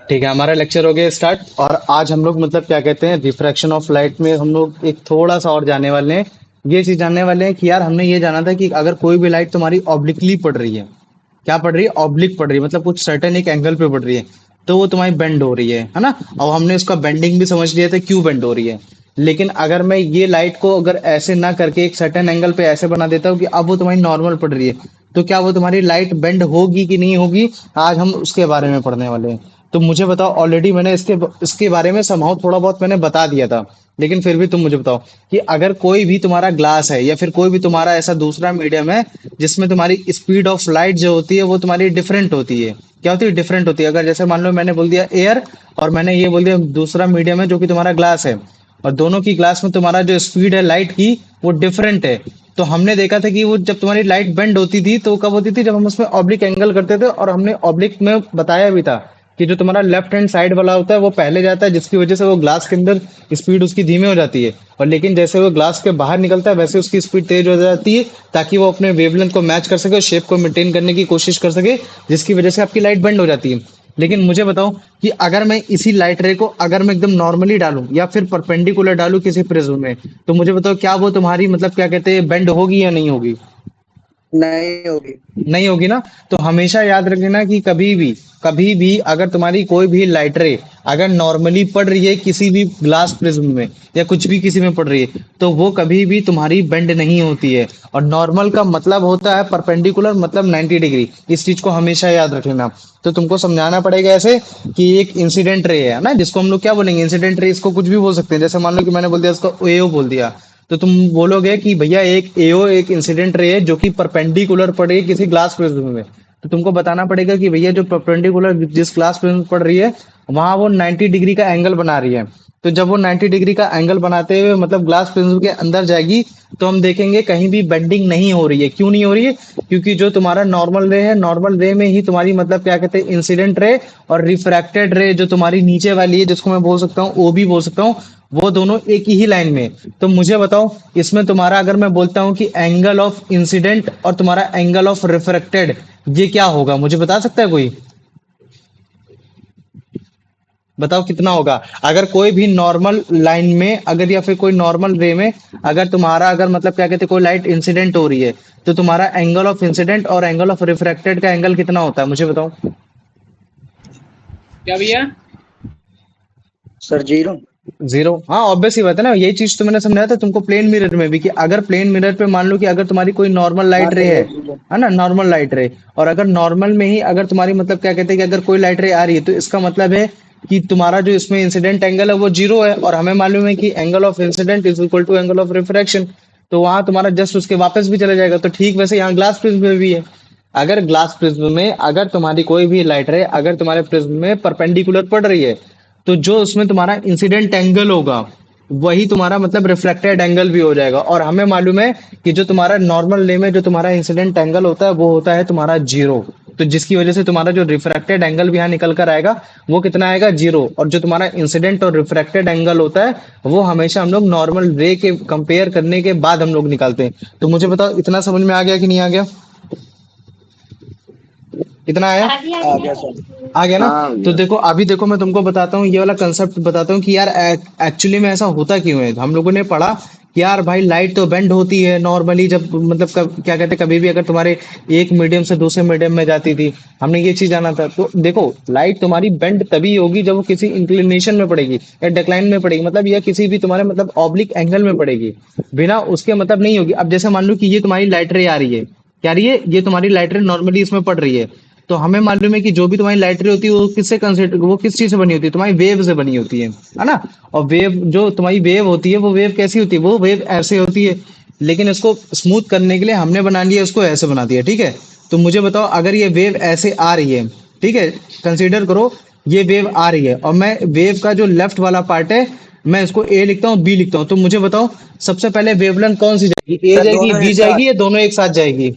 ठीक है, हमारा लेक्चर हो गया स्टार्ट। और आज हम लोग मतलब क्या कहते हैं, रिफ्रैक्शन ऑफ लाइट में हम लोग एक थोड़ा सा और जाने वाले हैं। ये चीज जानने वाले हैं कि यार हमने ये जाना था कि अगर कोई भी लाइट तुम्हारी ऑब्लिकली पड़ रही है, क्या पड़ रही है, ऑब्लिक पड़ रही है, मतलब कुछ सर्टेन एक एंगल पे पड़ रही है, तो वो तुम्हारी बेंड हो रही है ना। और हमने उसका बेंडिंग भी समझ लिया था क्यों बेंड हो रही है। लेकिन अगर मैं ये लाइट को अगर ऐसे ना करके एक सर्टेन एंगल पे ऐसे बना देता हूँ कि अब वो तुम्हारी नॉर्मल पड़ रही है, तो क्या वो तुम्हारी लाइट बेंड होगी कि नहीं होगी, आज हम उसके बारे में पढ़ने वाले हैं। तो मुझे बताओ, ऑलरेडी मैंने इसके इसके बारे में समहाउ थोड़ा बहुत मैंने बता दिया था, लेकिन फिर भी तुम मुझे बताओ कि अगर कोई भी तुम्हारा ग्लास है या फिर कोई भी तुम्हारा ऐसा दूसरा मीडियम है जिसमें तुम्हारी स्पीड ऑफ लाइट जो होती है वो तुम्हारी डिफरेंट होती है। क्या होती है, डिफरेंट होती है। अगर जैसे मान लो मैंने बोल दिया एयर, और मैंने ये बोल दिया दूसरा मीडियम है जो कि तुम्हारा ग्लास है, और दोनों की ग्लास में तुम्हारा जो स्पीड है लाइट की वो डिफरेंट है, तो हमने देखा था कि वो जब तुम्हारी लाइट बेंड होती थी तो कब होती थी, जब हम उसमें ऑब्लिक एंगल करते थे। और हमने ऑब्लिक में बताया भी था कि जो तुम्हारा लेफ्ट हैंड साइड वाला होता है वो पहले जाता है, जिसकी वजह से वो ग्लास के अंदर स्पीड उसकी धीमी हो जाती है। और लेकिन जैसे वो ग्लास के बाहर निकलता है वैसे उसकी स्पीड तेज हो जाती है, ताकि वो अपने वेवलेंथ को मैच कर सके और शेप को मेंटेन करने की कोशिश कर सके, जिसकी वजह से आपकी लाइट बेंड हो जाती है। लेकिन मुझे बताओ कि अगर मैं इसी लाइट रे को अगर मैं एकदम नॉर्मली डालूं या फिर परपेंडिकुलर डालूं किसी प्रिज्म में, तो मुझे बताओ क्या वो तुम्हारी मतलब क्या कहते हैं, बेंड होगी या नहीं होगी। नहीं होगी। नहीं होगी ना। तो हमेशा याद रखना कि कभी भी अगर तुम्हारी कोई भी लाइट रे अगर नॉर्मली पड़ रही है किसी भी ग्लास प्रिज्म में या कुछ भी किसी में पड़ रही है, तो वो कभी भी तुम्हारी बेंड नहीं होती है। और नॉर्मल का मतलब होता है परपेंडिकुलर, मतलब 90 डिग्री। इस चीज को हमेशा याद रखना। तो तुमको समझाना पड़ेगा ऐसे कि एक इंसिडेंट रे है ना, जिसको हम लोग क्या बोलेंगे, इंसिडेंट रे। इसको कुछ भी बोल सकते हैं, जैसे मान लो कि मैंने बोल दिया इसको एओ बोल दिया, तो तुम बोलोगे कि भैया एक एओ एक इंसिडेंट रे है जो कि परपेंडिकुलर पड़ रही है किसी ग्लास प्रिज्म में। तो तुमको बताना पड़ेगा कि भैया जो परपेंडिकुलर जिस ग्लास प्रिज्म पड़ रही है वहां वो 90 डिग्री का एंगल बना रही है। तो जब वो 90 डिग्री का एंगल बनाते हुए मतलब ग्लास प्रिज्म के अंदर जाएगी, तो हम देखेंगे कहीं भी बेंडिंग नहीं हो रही है। क्यों नहीं हो रही है? क्योंकि जो तुम्हारा नॉर्मल रे है, नॉर्मल रे में ही तुम्हारी मतलब क्या कहते हैं, इंसिडेंट रे और रिफ्रैक्टेड रे जो तुम्हारी नीचे वाली है, जिसको मैं बोल सकता हूँ ओ भी बोल सकता हूँ, वो दोनों एक ही लाइन में। तो मुझे बताओ, इसमें तुम्हारा अगर मैं बोलता हूँ कि एंगल ऑफ इंसिडेंट और तुम्हारा एंगल ऑफ रिफ्रैक्टेड, ये क्या होगा, मुझे बता सकता है कोई? बताओ कितना होगा। अगर कोई भी नॉर्मल लाइन में अगर या फिर कोई नॉर्मल रे में अगर तुम्हारा अगर मतलब क्या कहते हैं कोई लाइट इंसिडेंट हो रही है, तो तुम्हारा एंगल ऑफ इंसिडेंट और एंगल ऑफ रिफ्रैक्टेड का एंगल कितना होता है, मुझे बताओ। क्या भैया? Sir zero. जीरो। हाँ, ऑब्वियस ही बात है ना, यही चीज तो मैंने समझाया था तुमको प्लेन मिरर में भी, कि अगर प्लेन मिरर पे मान लो कि अगर तुम्हारी कोई नॉर्मल हाँ लाइट रे सर है वो जीरो। है ना, नॉर्मल लाइट रे, और अगर नॉर्मल में ही अगर तुम्हारी मतलब क्या कहते हैं कि अगर कोई लाइट रे आ रही है, तो इसका मतलब है कि तुम्हारा जो इसमें इंसिडेंट एंगल है वो जीरो है, और हमें मालूम है कि angle of incident is equal to angle of refraction. तो वहां तुम्हारा जस्ट उसके वापस भी चला जाएगा। तो ठीक वैसे यहाँ ग्लास प्रिज्म में भी है। अगर ग्लास प्रिज्म में अगर तुम्हारी कोई भी लाइट रे अगर तुम्हारे प्रिज्म में परपेंडिकुलर पड़ रही है, तो जो उसमें तुम्हारा इंसिडेंट एंगल होगा वही तुम्हारा मतलब रिफ्लेक्टेड एंगल भी हो जाएगा। और हमें मालूम है कि जो तुम्हारा नॉर्मल रे में जो तुम्हारा इंसिडेंट एंगल होता है वो होता है तुम्हारा जीरो। तो जिसकी वजह से तुम्हारा जो रिफ्रैक्टेड एंगल भी यहाँ निकल कर आएगा वो कितना आएगा, जीरो। और जो तुम्हारा इंसिडेंट और रिफ्रैक्टेड एंगल होता है वो हमेशा हम लोग नॉर्मल रे के कंपेयर करने के बाद हम लोग निकालते हैं। तो मुझे बताओ इतना समझ में आ गया कि नहीं आ गया? कितना आया? आ गया सर। आ गया ना। हाँ तो भैया। देखो अभी देखो मैं तुमको बताता हूँ, ये वाला कंसेप्ट बताता हूँ कि यार एक्चुअली में ऐसा होता क्यों है। हम लोगों ने पढ़ा कि यार भाई लाइट तो बेंड होती है नॉर्मली, जब मतलब क्या कहते हैं कभी भी अगर तुम्हारे एक मीडियम से दूसरे मीडियम में जाती थी, हमने ये चीज जाना था। तो देखो लाइट तुम्हारी बेंड तभी होगी जब वो किसी इंक्लिनेशन में पड़ेगी या डिक्लाइन में पड़ेगी, मतलब या किसी भी तुम्हारे मतलब ऑब्लिक एंगल में पड़ेगी। बिना उसके मतलब नहीं होगी। अब जैसे मान लो कि ये तुम्हारी लाइट रे आ रही है, क्या आ रही है, ये तुम्हारी लाइट रे नॉर्मली इसमें पड़ रही है, तो हमें मालूम है कि जो भी तुम्हारी लाइट रे होती है वो किससे कंसिडर, वो किस चीज से बनी होती है, तुम्हारी वेव से बनी होती है ना। और वेव जो तुम्हारी वेव होती है वो वेव कैसी होती है, वो वेव ऐसे होती है। लेकिन इसको स्मूथ करने के लिए हमने बना लिया, इसको ऐसे बना दिया, ठीक है। तो मुझे बताओ अगर ये वेव ऐसे आ रही है, ठीक है, कंसीडर करो ये वेव आ रही है, और मैं वेव का जो लेफ्ट वाला पार्ट है मैं इसको ए लिखता हूँ बी लिखता हूँ, तो मुझे बताओ सबसे पहले वेवलेंथ कौन सी जाएगी, ए सर जाएगी दोनों बी एक जाएगी साथ। या दोनों एक साथ जाएगी?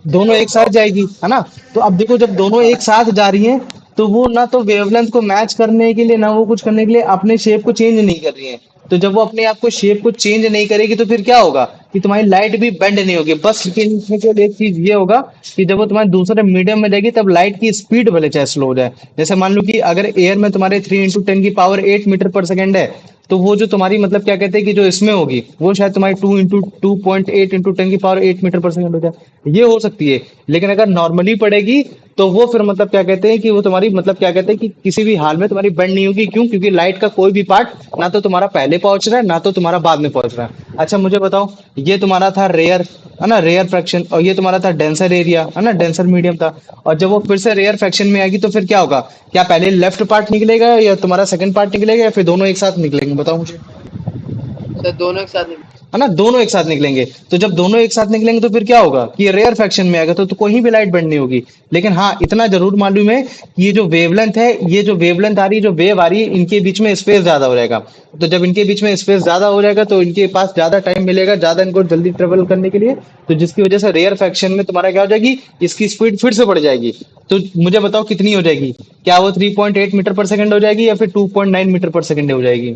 दोनों एक साथ जाएगी है ना। तो अब देखो जब दोनों एक साथ जा रही हैं, तो वो ना तो वेवलेंथ को मैच करने के लिए ना वो कुछ करने के लिए अपने शेप को चेंज नहीं कर रही हैं, तो जब वो अपने आप को शेप को चेंज नहीं करेगी तो फिर क्या होगा कि तुम्हारी लाइट भी बेंड नहीं होगी। बस लेकिन इसमें केवल एक चीज ये होगा कि जब वो तुम्हारे दूसरे मीडियम में जाएगी तब लाइट की स्पीड भले चाहे स्लो हो जाए। जैसे मान लो कि अगर एयर में तुम्हारे 3 × 10⁸ है, तो वो जो तुम्हारी मतलब क्या कहते हैं कि जो इसमें होगी वो शायद तुम्हारी 2 × 2.8 × 10⁻⁸ हो जाए। ये हो सकती है। लेकिन अगर नॉर्मली पड़ेगी तो वो फिर मतलब क्या कहते हैं कि वो तुम्हारी मतलब क्या कहते हैं कि किसी भी हाल में तुम्हारी बेंड नहीं होगी। क्यों? क्योंकि लाइट का कोई भी पार्ट ना तो तुम्हारा पहले पहुंच रहा है ना तो तुम्हारा बाद में पहुंच रहा है। अच्छा मुझे बताओ, ये तुम्हारा था रेयर, है ना, रेयर फ्रैक्शन, और ये तुम्हारा था डेंसर एरिया, है ना, डेंसर मीडियम था। और जब वो फिर से रेयर फ्रैक्शन में आएगी तो फिर क्या होगा? क्या पहले लेफ्ट पार्ट निकलेगा या तुम्हारा सेकंड पार्ट निकलेगा या फिर दोनों एक साथ निकलेंगे? बताओ मुझे। सर दोनों एक साथ नहीं। है ना, दोनों एक साथ निकलेंगे। तो जब दोनों एक साथ निकलेंगे तो फिर क्या होगा कि ये रेयर फ्रैक्शन में आएगा तो कोई भी लाइट बेंड नहीं होगी। लेकिन हाँ इतना जरूर मालूम है कि ये जो वेवलेंथ है, ये जो वेवलेंथ आ रही है, जो वेव आ रही है, इनके बीच में स्पेस ज्यादा हो जाएगा। तो जब इनके बीच में स्पेस ज्यादा हो जाएगा तो इनके पास ज्यादा टाइम मिलेगा, ज्यादा इनको जल्दी ट्रेवल करने के लिए। तो जिसकी वजह से रेयर फ्रैक्शन में तुम्हारा क्या हो जाएगी, इसकी स्पीड फिर से बढ़ जाएगी। तो मुझे बताओ कितनी हो जाएगी? क्या वो 3.8 मीटर पर सेकंड हो जाएगी या फिर 2.9 मीटर पर सेकंड हो जाएगी?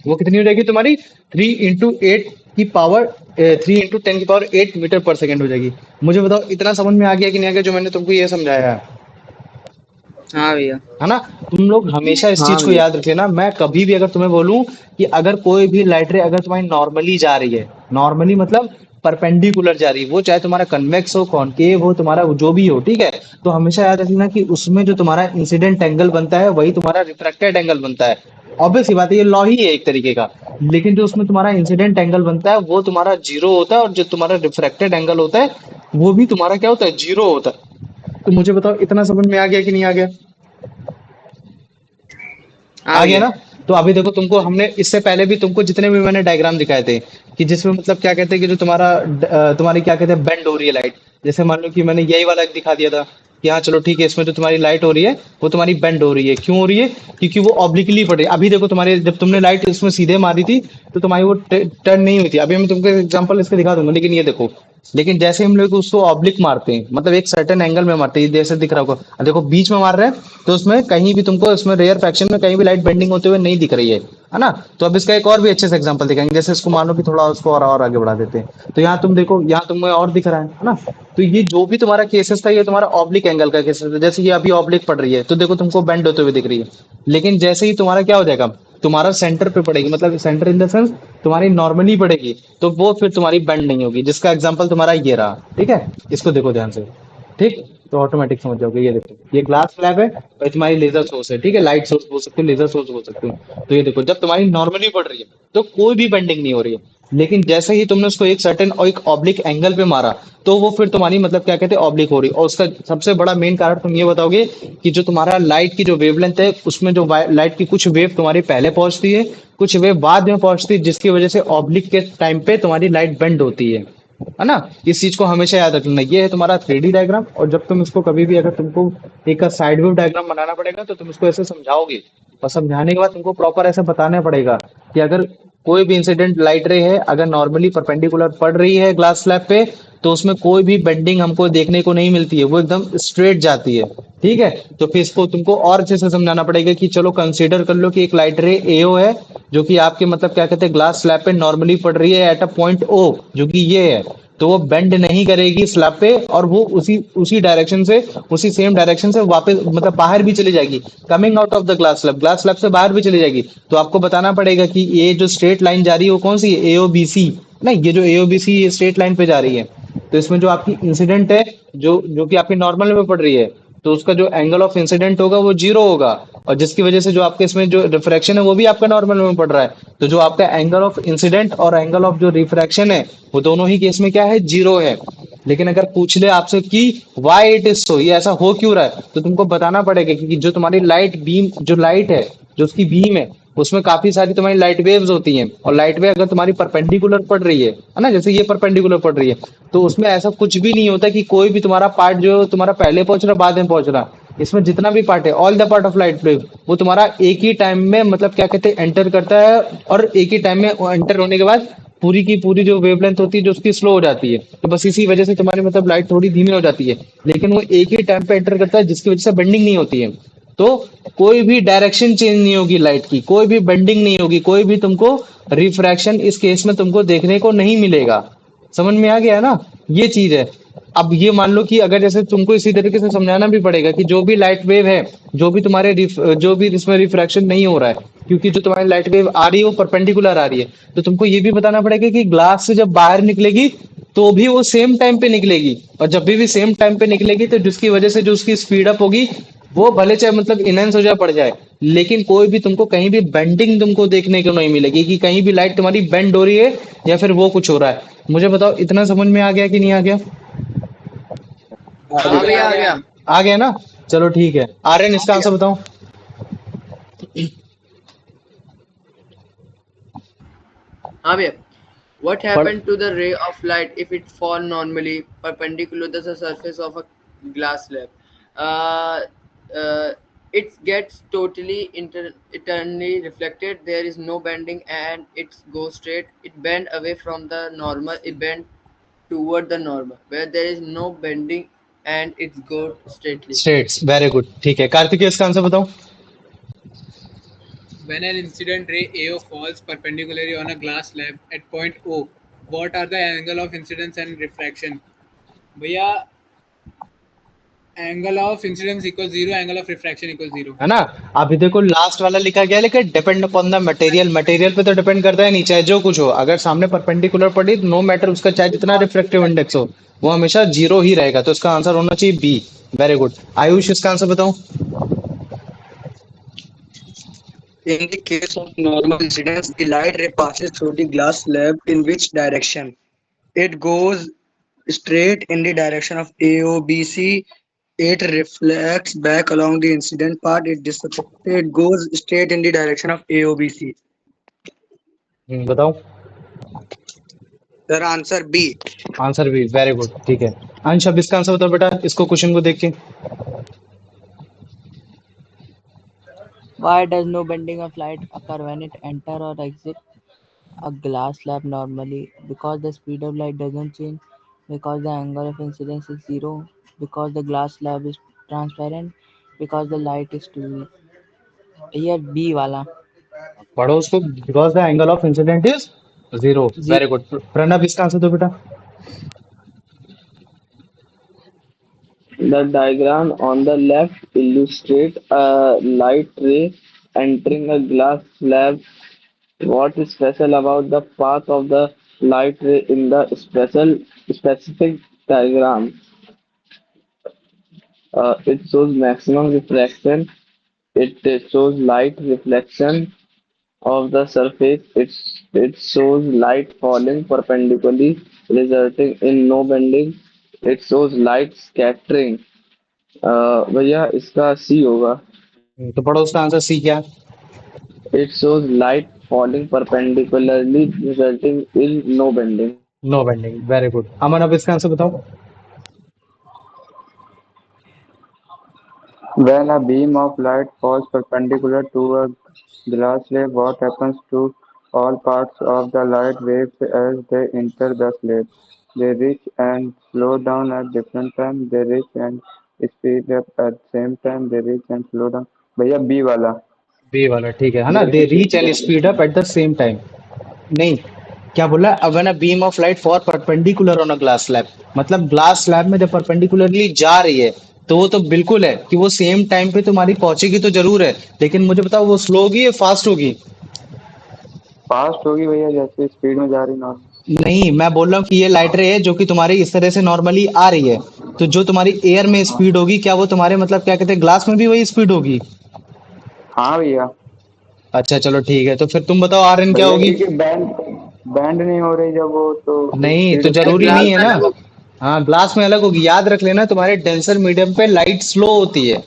वो कितनी हो जाएगी तुम्हारी? 3 × 8 की पावर 8 हो जाएगी। मुझे बताओ इतना समझ में आ गया कि नहीं आ गया जो मैंने तुमको ये समझाया है? हाँ भैया। है ना? तुम लोग हमेशा इस हाँ चीज को भैया। याद रख लेना। मैं कभी भी अगर तुम्हें बोलूं कि अगर कोई भी लाइट रे अगर तुम्हारी नॉर्मली जा रही है, नॉर्मली मतलब परपेंडिकुलर जा रही है, वो चाहे तुम्हारा कन्वेक्स हो कॉनकेव हो तुम्हारा जो भी हो, ठीक है, तो हमेशा याद रखना कि उसमें जो तुम्हारा इंसिडेंट एंगल बनता है वही तुम्हारा रिफ्रैक्टेड एंगल बनता है। ऑब्वियस सी बात है, ये लॉ ही है एक तरीके का। लेकिन जो उसमें तुम्हारा इंसिडेंट एंगल बनता है वो तुम्हारा जीरो होता है, और जो तुम्हारा रिफ्रैक्टेड एंगल होता है वो भी तुम्हारा क्या होता है? जीरो होता है। तो मुझे बताओ इतना समझ में आ गया कि नहीं आ गया? हाँ आ गया भैया। ना? तो अभी देखो तुमको हमने इससे पहले भी तुमको जितने भी मैंने डायग्राम दिखाए थे कि जिसमें मतलब क्या कहते हैं कि जो तुम्हारा तुम्हारी क्या कहते हैं बेंड हो रही है लाइट। जैसे मान लो कि मैंने यही वाला दिखा दिया था कि हाँ चलो ठीक है, इसमें जो तुम्हारी लाइट हो रही है वो तुम्हारी बेंड हो रही है। क्यों हो रही है? क्योंकि वो ऑब्लिकली पड़ रही है। अभी देखो तुम्हारे जब तुमने लाइट इसमें सीधे मारी थी तो तुम्हारी वो टर्न नहीं हुई थी। अभी मैं तुमको एग्जांपल इसके दिखा दूंगा, लेकिन ये देखो, लेकिन जैसे हम लोग उसको ऑब्लिक मारते हैं मतलब एक सर्टेन एंगल में मारते हैं, जैसे दिख रहा होगा, देखो बीच में मार रहे हैं तो उसमें कहीं भी तुमको इसमें रेयर फ्रैक्शन में कहीं भी लाइट बेंडिंग होते हुए नहीं दिख रही है ना? तो अब इसका एक और भी अच्छे से एग्जांपल दिखाएंगे। जैसे इसको मानो कि थोड़ा उसको और आगे बढ़ा देते हैं तो यहाँ तुम देखो, यहाँ तुम्हें और दिख रहा है ना? तो ये जो भी तुम्हारा केसेस था ये तुम्हारा ऑब्लिक एंगल का केसेस था। जैसे ये अभी ऑब्लिक पड़ रही है तो देखो तुमको बेंड होते हुए दिख रही है। लेकिन जैसे ही तुम्हारा क्या हो जाएगा, तुम्हारा सेंटर पे पड़ेगी, मतलब सेंटर इन द सेंस तुम्हारी नॉर्मली पड़ेगी, तो वो फिर तुम्हारी बेंड नहीं होगी। जिसका एग्जांपल तुम्हारा ये रहा, ठीक है? इसको देखो ध्यान से, ठीक? तो ऑटोमेटिक समझ जाओगे। ये देखो, ये ग्लास स्लैब है और तुम्हारी लेजर सोर्स है, ठीक है? लाइट सोर्स बोल सकते हो, लेजर सोर्स बोल सकते हो। तो ये देखो जब तुम्हारी नॉर्मली पड़ रही है तो कोई भी बेंडिंग नहीं हो रही है। लेकिन जैसे ही तुमने उसको एक सर्टेन और एक ऑब्लिक एंगल पे मारा तो वो फिर तुम्हारी मतलब क्या कहते हैं ऑब्लिक हो रही है। और उसका सबसे बड़ा मेन कारण तुम ये बताओगे कि जो तुम्हारा लाइट की जो वेवलेंथ है उसमें जो लाइट की कुछ वेव तुम्हारी पहले पहुंचती है, कुछ वेव बाद में पहुंचती है, जिसकी वजह से ऑब्लिक के टाइम पे तुम्हारी लाइट बेंड होती है ना? इस चीज को हमेशा याद रखना। ये है तुम्हारा 3D डायग्राम। और जब तुम इसको कभी भी अगर तुमको एक साइड व्यू डायग्राम बनाना पड़ेगा तो तुम इसको ऐसे समझाओगे, और समझाने के बाद तुमको प्रॉपर ऐसे बताना पड़ेगा कि अगर कोई भी इंसिडेंट लाइट रे है अगर नॉर्मली परपेंडिकुलर पड़ रही है ग्लास स्लैब पे तो उसमें कोई भी बेंडिंग हमको देखने को नहीं मिलती है, वो एकदम स्ट्रेट जाती है, ठीक है? तो फिर इसको तुमको और अच्छे से समझाना पड़ेगा कि चलो कंसीडर कर लो कि एक लाइट रे एओ है जो कि आपके मतलब क्या कहते हैं ग्लास स्लैब पे नॉर्मली पड़ रही है एट अ पॉइंट ओ, जो कि ये है। तो वो बेंड नहीं करेगी स्लैब पे, और वो उसी उसी डायरेक्शन से, उसी सेम डायरेक्शन से वापस मतलब बाहर भी चली जाएगी, coming out of the glass slab से बाहर भी चली जाएगी। तो आपको बताना पड़ेगा कि ये जो स्ट्रेट लाइन जा रही है वो कौन सी है? एओबीसी ना? ये जो एओबीसी ये स्ट्रेट लाइन पे जा रही है। तो इसमें जो आपकी इंसिडेंट है, जो जो कि आपकी नॉर्मल में पड़ रही है, तो उसका जो एंगल ऑफ इंसिडेंट होगा वो जीरो होगा, और जिसकी वजह से जो आपके इसमें जो रिफ्रैक्शन है वो भी आपका नॉर्मल में पड़ रहा है। तो जो आपका एंगल ऑफ इंसिडेंट और एंगल ऑफ जो रिफ्रैक्शन है वो दोनों ही केस में क्या है? जीरो है। लेकिन अगर पूछ ले आपसे कि वाई इट इज सो, ये ऐसा हो क्यों रहा है, तो तुमको बताना पड़ेगा कि जो तुम्हारी लाइट बीम, जो लाइट है, जो उसकी बीम है, उसमें काफी सारी तुम्हारी लाइट वेव्स होती हैं। और लाइट वेव अगर तुम्हारी परपेंडिकुलर पड़ रही है ना, जैसे ये परपेंडिकुलर पड़ रही है, तो उसमें ऐसा कुछ भी नहीं होता कि कोई भी तुम्हारा पार्ट जो तुम्हारा पहले पहुंच रहा बाद में पहुंच रहा। इसमें जितना भी पार्ट है, all the part of light wave, वो तुम्हारा एक ही टाइम में मतलब क्या कहते हैं एंटर करता है, और एक ही टाइम में एंटर होने के बाद पूरी की पूरी जो वेवलेंथ होती है जो उसकी स्लो हो जाती है। तो बस इसी वजह से तुम्हारी मतलब लाइट थोड़ी धीमी हो जाती है, लेकिन वो एक ही टाइम पे एंटर करता है जिसकी वजह से बेंडिंग नहीं होती है। तो कोई भी डायरेक्शन चेंज नहीं होगी लाइट की, कोई भी बेंडिंग नहीं होगी, कोई भी तुमको रिफ्रैक्शन इस केस में तुमको देखने को नहीं मिलेगा। समझ में आ गया ना? ये चीज है। अब ये मान लो कि अगर जैसे तुमको इसी तरीके से समझाना भी पड़ेगा कि जो भी लाइट वेव है, जो भी तुम्हारे जो भी इसमें रिफ्रैक्शन नहीं हो रहा है, क्योंकि जो तुम्हारी लाइट वेव आ रही है वो परपेंडिकुलर आ रही है, तो तुमको ये भी बताना पड़ेगा कि ग्लास से जब बाहर निकलेगी तो भी वो सेम टाइम पे निकलेगी, और जब भी सेम टाइम पे निकलेगी तो जिसकी वजह से जो उसकी स्पीड अप होगी वो भले चाहे मतलब इनहेंस हो जाए पड़ जाए, लेकिन कोई भी तुमको कहीं भी बेंडिंग तुमको देखने को नहीं मिलेगी कि कहीं भी लाइट तुम्हारी बेंड हो रही है या फिर वो कुछ हो रहा है। मुझे बताओ इतना समझ में आ गया कि नहीं आ गया? आ हाँ गया। भैया आ गया। आ गया ना? चलो ठीक है, आर्यन इसका आंसर बताओ। हाँ भैया। What पढ़। happened to the ray of light if it fall normally perpendicular to the surface of a glass slab? Uh, uh, it gets totally eternally reflected. There is no bending and it goes straight. It bend away from the normal. It bend toward the normal where there is no bending and it goes straightly. Straights, very good, ठीक है। कार्तिकेय इसका answer बताओ। When an incident ray AO falls perpendicularly on a glass slab at point O, what are the angle of incidence and refraction? भैया angle of incidence equals 0, angle of refraction equals 0. है ना? अभी देखो last वाला लिखा गया, लेकिन depend upon the material, material पे तो डिपेंड करता है नहीं, चाहे जो कुछ हो, अगर सामने परपेंडिकुलर पड़ी नो मैटर उसका चाहे जितना रिफ्लेक्टिव इंडेक्स हो, वो हमेशा जीरो ही रहेगा, तो इसका आंसर होना चाहिए बी। Very good. आयुष इसका आंसर बताओ। In the case of normal incidence, the light ray passes through the glass slab in which direction? It goes straight in the direction of AOBC. It reflects back along the incident path. It goes straight in the direction of AOBC. बताओ। Sir, answer B. Answer B, very good, ठीक है। अंश अब इसका answer बताओ बेटा, इसको question को देख के। Why does no bending of light occur when it enter or exit a glass slab normally? Because the speed of light doesn't change, because the angle of incidence is zero, because the glass slab is transparent, because the light is too weak. ये B वाला पढ़ो उसको। Because the angle of incident is zero, जी very good. Pranab इसका answer दो बेटा। The diagram on the left illustrates a light ray entering a glass slab. What is special about the path of the light ray in the specific diagram? It shows maximum refraction. It shows light reflection of the surface. It shows light falling perpendicularly, resulting in no bending. It shows light scattering. भैया इसका सी होगा. तो पढ़ो उसका answer C क्या? It shows light falling perpendicularly, resulting in no bending. No bending, very good. Aman अब इसका answer बताओ। When a beam of light falls perpendicular to a glass slab, what happens to all parts of the light waves as they enter the slab? They reach and slow down at different times. They reach and speed up at same time. They reach and slow down. भैया B वाला. B वाला, ठीक है ना? They reach and speed up at the same time. नहीं, क्या बोला? When a beam of light for perpendicular on a glass slab, मतलब ग्लास स्लैब में जब परपेंडिकुलरली जा रही है तो वो तो बिल्कुल है कि वो सेम टाइम पे तुम्हारी पहुंचेगी तो जरूर है, लेकिन मुझे बताओ वो स्लो होगी या फास्ट होगी? फास्ट होगी भैया जैसे स्पीड में जा रही नॉर्मल. नहीं, मैं बोल रहा हूँ कि ये लाइट रे है जो कि तुम्हारी इस तरह से नॉर्मली आ रही है, तो जो तुम्हारी एयर में हाँ स्पीड होगी क्या वो तुम्हारे मतलब क्या कहते हैं ग्लास में भी वही स्पीड होगी? हाँ भैया. अच्छा चलो ठीक है, तो फिर तुम बताओ आर एन क्या भैया होगी? क्योंकि बैंड बैंड नहीं हो रही जब वो तो नहीं तो स्पीड अरे जरूरी ग्लास नहीं है में ना। अलग होगी। हाँ, ग्लास में अलग होगी, याद रख लेना तुम्हारे डेंसर मीडियम पे लाइट स्लो होती है,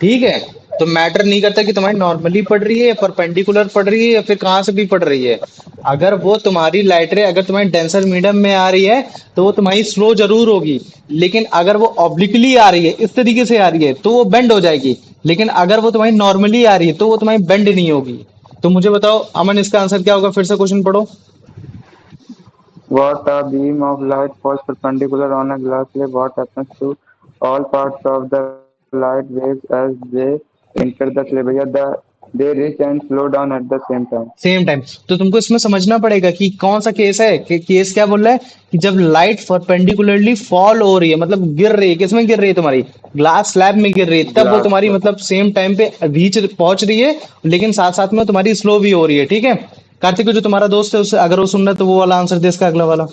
ठीक है? तो मैटर नहीं करता कि तुम्हारी नॉर्मली पड़ रही है या परपेंडिकुलर पड़ रही है या फिर कहाँ से भी पड़ रही है, अगर वो तुम्हारी लाइट रे अगर तुम्हारी डेंसर मीडियम में आ रही है तो वो तुम्हारी स्लो जरूर होगी, लेकिन अगर वो ऑब्लिकली आ रही है इस तरीके से आ रही है तो वो बेंड हो जाएगी, लेकिन अगर वो तुम्हारी नॉर्मली आ रही है तो वो तुम्हारी बेंड नहीं होगी। तो मुझे बताओ अमन इसका आंसर क्या होगा? फिर से क्वेश्चन पढ़ो। what a beam of light falls perpendicular on a glass slab. What happens to all parts of the light waves as they enter the slab. भैया they reach and slow down at the same time. Same time. तो तुमको इसमें समझना पड़ेगा कि कौन सा case है कि केस क्या बोल रहा है कि जब लाइट परपेंडिकुलरली फॉल हो रही है, मतलब गिर रही है, किसमें गिर रही है, तुम्हारी ग्लास स्लैब में गिर रही है, तब वो Glass तुम्हारी slab. मतलब सेम टाइम पे रीच पहुंच रही है, लेकिन साथ साथ में तुम्हारी स्लो भी हो रही है। ठीक है कार्तिक, जो तुम्हारा दोस्त है उसे अगर वो सुन रहा है तो वो वाला आंसर दे, इसका अगला वाला,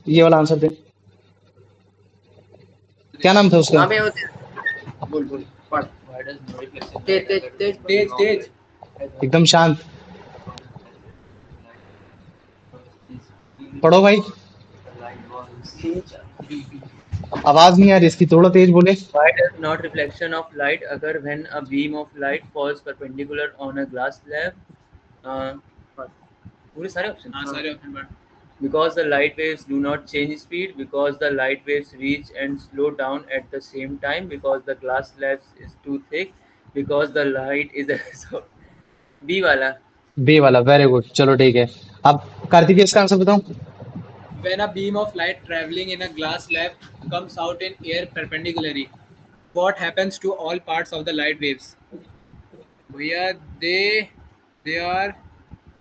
ये वाला आंसर दे। क्या नाम था उसका? वहां पे होते बोल बोल पढ़। Why does no reflection तेज तेज तेज तेज तेज एकदम शांत पढ़ो भाई, आवाज नहीं आ रही इसकी, थोड़ा तेज बोले। Why does not reflection of light occur when a beam of light falls perpendicular on a glass slab? Uh, पूरे सारे ऑप्शन। हाँ सारे ऑप्शन पढ़। Because the light waves do not change speed, because the light waves reach and slow down at the same time, because the glass slab is too thick, because the light is so B वाला। B वाला, very good, चलो ठीक है। अब कार्तिक इसका answer बताओ। When a beam of light traveling in a glass slab comes out in air perpendicularly, what happens to all parts of the light waves? भैया they are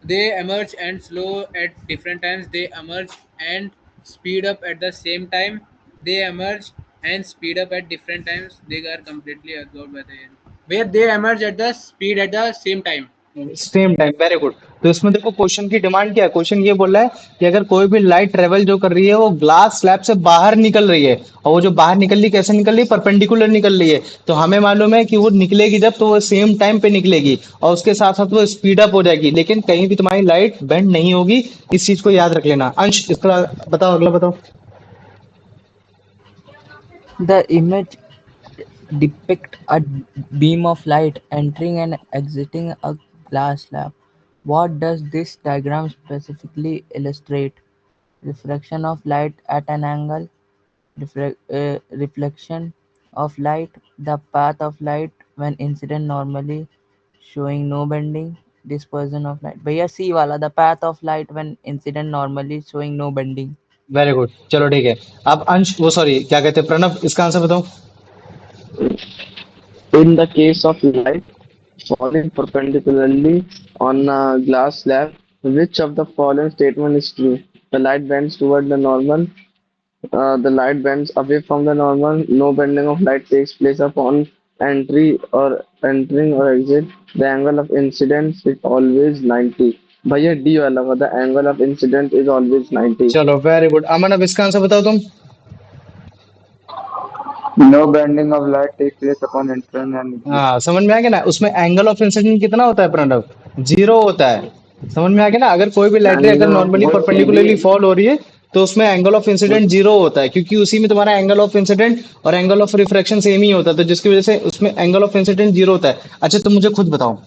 they emerge and slow at different times. They emerge and speed up at the same time. They emerge and speed up at different times. They are completely absorbed by the air. Where they emerge at the speed at the same time. Same time, very good. तो इसमें देखो question की demand क्या है, question ये बोल रहा है कि अगर कोई भी लाइट ट्रेवल जो कर रही है वो ग्लास स्लैब से बाहर निकल रही है, और वो जो बाहर निकल रही है कैसे निकल रही है, परपेंडिकुलर निकल रही है, तो हमें मालूम है कि वो निकलेगी जब तो वो सेम टाइम पे निकलेगी और उसके साथ साथ वो स्पीड अप हो जाएगी, लेकिन कहीं भी तुम्हारी लाइट बेंड नहीं होगी। इस चीज को याद रख लेना। अंश इसका बताओ, अगला बताओ। The image depict a beam of light entering and exiting a glass slab. What does this diagram specifically illustrate? Refraction of light at an angle, reflection of light, the path of light when incident normally showing no bending, dispersion of light. भैया सी वाला, the path of light when incident normally showing no bending. Very good, चलो ठीक है। अब अंश, वो sorry क्या कहते हैं, प्रणव, इसका आंसर बताओ। In the case of light falling perpendicularly on a glass slab, which of the following statement is true? The light bends toward the normal. The light bends away from the normal. No bending of light takes place upon entering or exit. The angle of incidence is always 90. भैया D वाला का the angle of incident is always 90. चलो very good. Aman, अब इसका answer बताओ तुम। No bending of light takes place upon entering and exit. हाँ, समझ में आ गया ना, उसमें एंगल ऑफ इंसिडेंट कितना होता है प्रणव, जीरो होता है। समझ में आ गया ना, अगर कोई भी लाइट रे अगर Angle नॉर्मली वो परपेंडिकुलरली फॉल हो रही है तो उसमें एंगल ऑफ इंसिडेंट जीरो होता है, क्योंकि उसी में तुम्हारा एंगल ऑफ इंसिडेंट और एंगल ऑफ रिफ्रैक्शन सेम ही होता है, तो जिसकी वजह से उसमें एंगल ऑफ इंसिडेंट जीरो होता है। अच्छा, तुम मुझे खुद बताओ,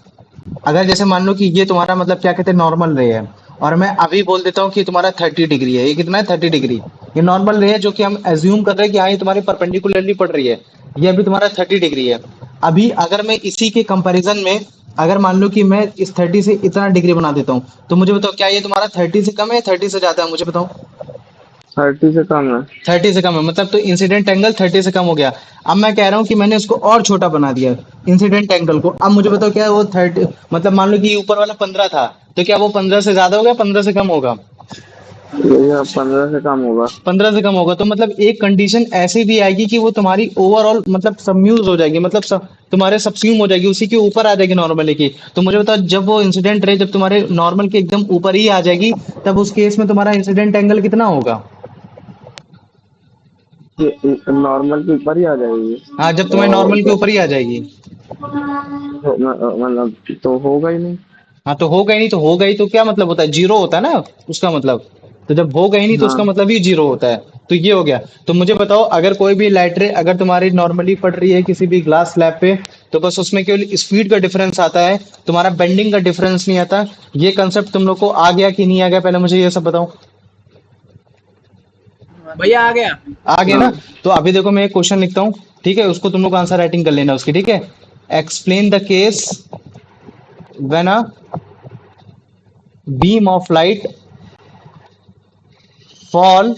अगर जैसे मान लो कि ये तुम्हारा मतलब क्या कहते हैं नॉर्मल रे है, और मैं अभी बोल देता हूँ कि तुम्हारा 30 डिग्री है, ये कितना है, 30 डिग्री, ये नॉर्मल रे है जो कि हम एज्यूम कर रहे हैं कि हाँ ये तुम्हारी परपेंडिकुलरली पड़ रही है, ये अभी तुम्हारा 30 डिग्री है। अभी अगर मैं इसी के कंपैरिजन में अगर मान लो कि मैं इस 30 से इतना डिग्री बना देता हूँ, तो मुझे बताओ क्या ये तुम्हारा 30 से कम है, 30 से ज्यादा है, मुझे बताओ। 30 से कम है। 30 से कम है, मतलब तो इंसिडेंट एंगल 30 से कम हो गया। अब मैं कह रहा हूँ कि मैंने उसको और छोटा बना दिया इंसिडेंट एंगल को। अब मुझे बताओ क्या वो 30, मतलब मान लो कि ऊपर वाला 15 था, तो क्या वो 15 से ज्यादा होगा, 15 से कम होगा? भैया 15 से कम होगा। 15 से कम होगा, तो मतलब एक कंडीशन ऐसी भी आएगी कि वो तुम्हारी ओवरऑल मतलब सबम्यूज हो जाएगी, मतलब तुम्हारे सबस्यूम हो जाएगी, उसी के ऊपर आ जाएगी नॉर्मली की। तो मुझे बताओ जब वो इंसिडेंट रे जब तुम्हारे नॉर्मल के एकदम ऊपर ही आ जाएगी, तब उस केस में तुम्हारा इंसिडेंट एंगल कितना होगा? नॉर्मल के ऊपर ही आ जाएगी। हाँ, जब तुम्हारे नॉर्मल के ऊपर ही आ जाएगी। मतलब तो होगा ही नहीं। हाँ, तो होगा ही नहीं, तो होगा ही तो क्या मतलब होता है, जीरो होता है ना उसका मतलब। तो जब होगा ही नहीं तो उसका हाँ मतलब ही जीरो होता है। तो ये हो गया। तो मुझे बताओ, अगर कोई भी लाइट रे अगर तुम्हारी नॉर्मली पड़ रही है किसी भी ग्लास स्लैब पे, तो बस उसमें केवल स्पीड का डिफरेंस आता है, तुम्हारा बेंडिंग का डिफरेंस नहीं आता। ये कंसेप्ट तुम लोग को आ गया कि नहीं आ गया, पहले मुझे ये सब बताओ। भैया आ गया। आ गया ना? हाँ तो अभी देखो मैं एक क्वेश्चन लिखता हूँ, ठीक है, उसको तुम लोग आंसर राइटिंग कर लेना उसकी, ठीक है। Explain the case when a beam of light fall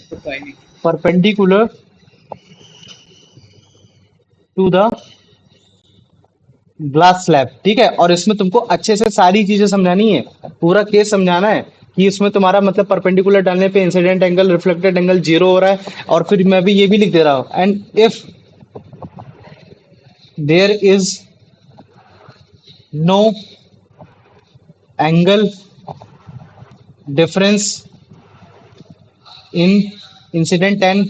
तो कोई नहीं। perpendicular to the glass slab, ठीक है। और इसमें तुमको अच्छे से सारी चीजें समझानी है, पूरा केस समझाना है कि इसमें तुम्हारा मतलब परपेंडिकुलर डालने पे incident angle reflected angle zero हो रहा है। और फिर मैं भी ये भी लिख दे रहा हूँ, and if there is no angle difference in incident and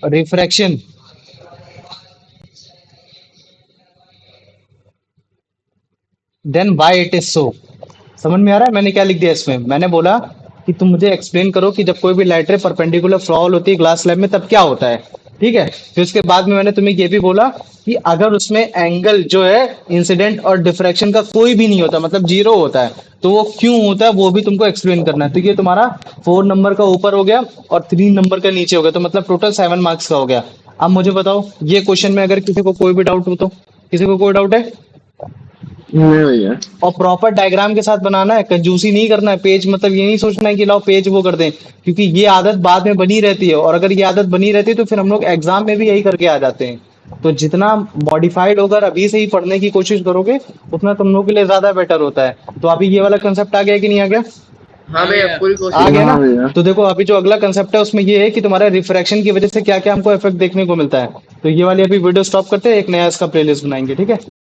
refraction, then why it is so. समझ में आ रहा है मैंने क्या लिख दिया इसमें? मैंने बोला कि तुम मुझे एक्सप्लेन करो कि जब कोई भी लाइट रे परपेंडिकुलर फॉल होती है ग्लास स्लैब में तब क्या होता है, ठीक है। फिर उसके बाद में मैंने तुम्हें ये भी बोला कि अगर उसमें एंगल जो है इंसिडेंट और डिफ्रैक्शन का कोई भी नहीं होता, मतलब जीरो होता है, तो वो क्यों होता है वो भी तुमको एक्सप्लेन करना है। तो ये तुम्हारा 4 नंबर का ऊपर हो गया और 3 नंबर का नीचे हो गया, तो मतलब टोटल 7 मार्क्स का हो गया। अब मुझे बताओ ये क्वेश्चन में अगर किसी को कोई भी डाउट हो तो, किसी को कोई डाउट है? नहीं भैया। और प्रॉपर डायग्राम के साथ बनाना है, कंजूसी नहीं करना है। पेज मतलब ये नहीं सोचना है कि लाओ पेज वो कर दें, क्योंकि ये आदत बाद में बनी रहती है, और अगर ये आदत बनी रहती है तो फिर हम लोग एग्जाम में भी यही करके आ जाते हैं। तो जितना मॉडिफाइड होकर अभी से ही पढ़ने की कोशिश करोगे उतना तुम लोग के लिए ज्यादा बेटर होता है। तो अभी ये वाला कंसेप्ट आ गया कि नहीं आ गया? हाँ भैया, पूरी आ कोशिश। गया हाँ ना? भैया। तो देखो अभी जो अगला कंसेप्ट है उसमें ये है कि तुम्हारा रिफ्रैक्शन की वजह से क्या क्या हमको इफेक्ट देखने को मिलता है। तो ये वाली अभी वीडियो स्टॉप करते हैं, एक नया इसका प्लेलिस्ट बनाएंगे, ठीक है।